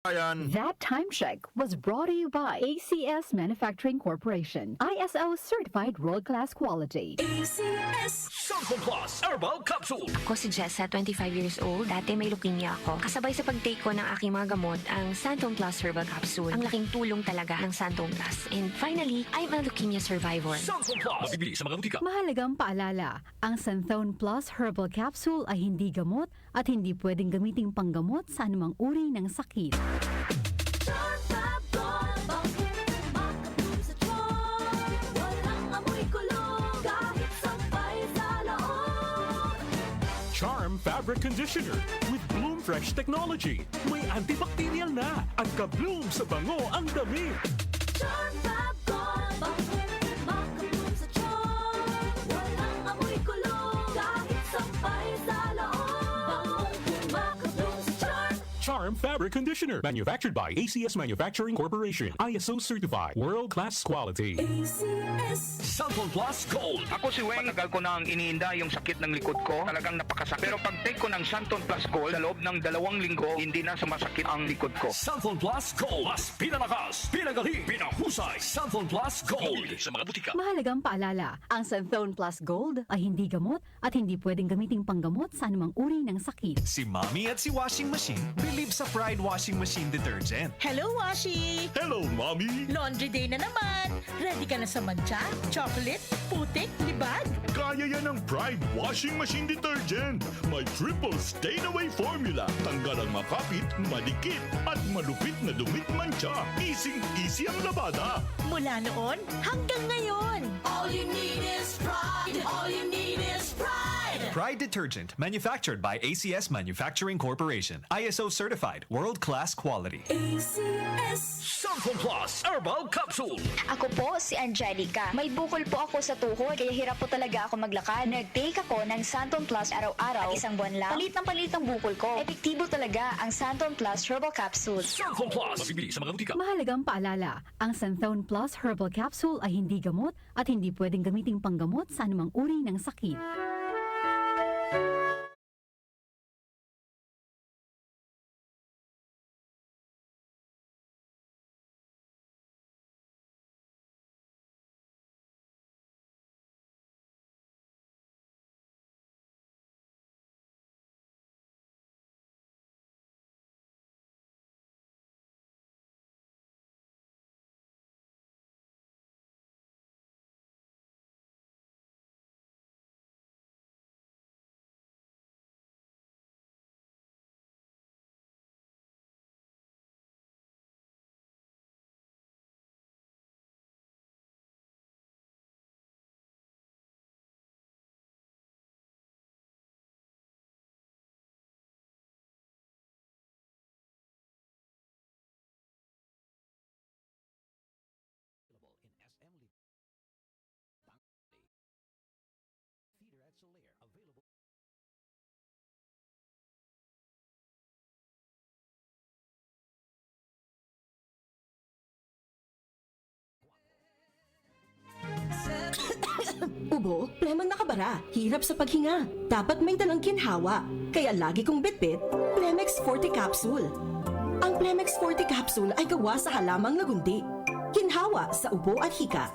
Ayan. That time check was brought to you by ACS Manufacturing Corporation, ISO certified world-class quality. Santon Plus Herbal Capsule. Ako si Jessa, 25 years old. Dati may leukemia ako. Kasabay sa pag-take ko ng aking mga gamot, ang Santon Plus Herbal Capsule. Ang laking tulong talaga ng Santon Plus. And finally, I'm a leukemia survivor. Santon Plus. Mabibili sa mga butika. Mahalagang paalala, ang Santhone Plus Herbal Capsule ay hindi gamot at hindi pwedeng gamiting panggamot sa anumang uri ng sakit. Charm Fabric Conditioner with Bloom Fresh Technology. May antibacterial na at ka-bloom sa bango ang damit. Charm Fab Gold, makabloom sa charm. Walang amoy kulong, kahit sampay sa loob. Makabloom sa charm. Charm Fabric Conditioner. Manufactured by ACS Manufacturing Corporation. ISO certified. World-class quality. ACS. Santon Plus Gold. Ako si Weng, tagal ko nang iniinda yung sakit ng likod ko. Talagang napakasakit. Pero pag take ko ng Santon Plus Gold, sa loob ng 2 linggo, hindi na sumasakit ang likod ko. Santon Plus Gold. Mas pinalakas, pinagaling, pinahusay. Santon Plus Gold. Mabibili sa mga butika. Mahalagang paalala, ang Santhone Plus Gold ay hindi gamot at hindi pwedeng gamiting panggamot sa anumang uri ng sakit. Si Mommy at si Washing Machine believe sa Pride Washing Machine Detergent. Hello, Washi! Hello, Mommy! Laundry day na naman! Ready ka na sa mancha, chocolate, putik, libag? Kaya yan ang Pride Washing Machine Detergent. May triple stain-away formula. Tanggal ang makapit, madikit, at malupit na dumit mancha. Easy ang labada. Mula noon hanggang ngayon! All you need is pride. All you need is pride. Pride Detergent, manufactured by ACS Manufacturing Corporation. ISO certified, world-class quality. ACS. Santon Plus Herbal Capsule. Ako po si Angelica. May bukol po ako sa tuhod, kaya hirap po talaga ako maglakad. Nag-take ako ng Santon Plus araw-araw. At isang buwan lang, palit ng bukol ko. Epektibo talaga ang Santon Plus Herbal Capsule. Santon Plus. Mabibili sa mga butika. Mahalagang paalala, ang Santhone Plus Herbal Capsule ay hindi gamot at hindi pwedeng gamiting panggamot sa anumang uri ng sakit. In SM Theater at Solaire. Available. Ubo, plemang nakabara, hirap sa paghinga. Dapat may dalang ginhawa. Kaya lagi kong bitbit, Plemex Forte Capsule. Ang Plemex Forte Capsule ay gawa sa halamang lagundi. Ginhawa sa ubo at hika.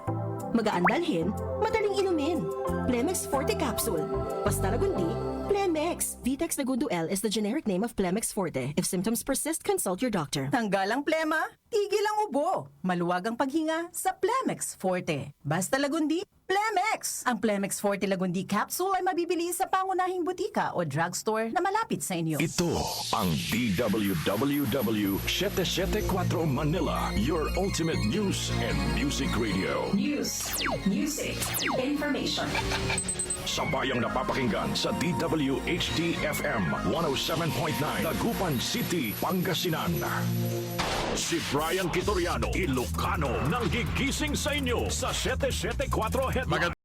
Magaan dalhin, madaling inumin. Plemex Forte Capsule. Basta lagundi, Plemex. Vitex Segundo L is the generic name of Plemex Forte. If symptoms persist, consult your doctor. Tanggal ang plema, tigil ang ubo. Maluwag ang paghinga sa Plemex Forte. Basta lagundi, Plemex! Ang Plemex Forte Lagundi Capsule ay mabibili sa pangunahing butika o drugstore na malapit sa inyo. Ito ang DWWW 774 Manila, your ultimate news and music radio. News, music, information. Sabayang napapakinggan sa DWHD-FM 107.9 Dagupan City, Pangasinan. Si Brian Kitoriano, Ilocano, nang gigising sa inyo sa 774 Headline.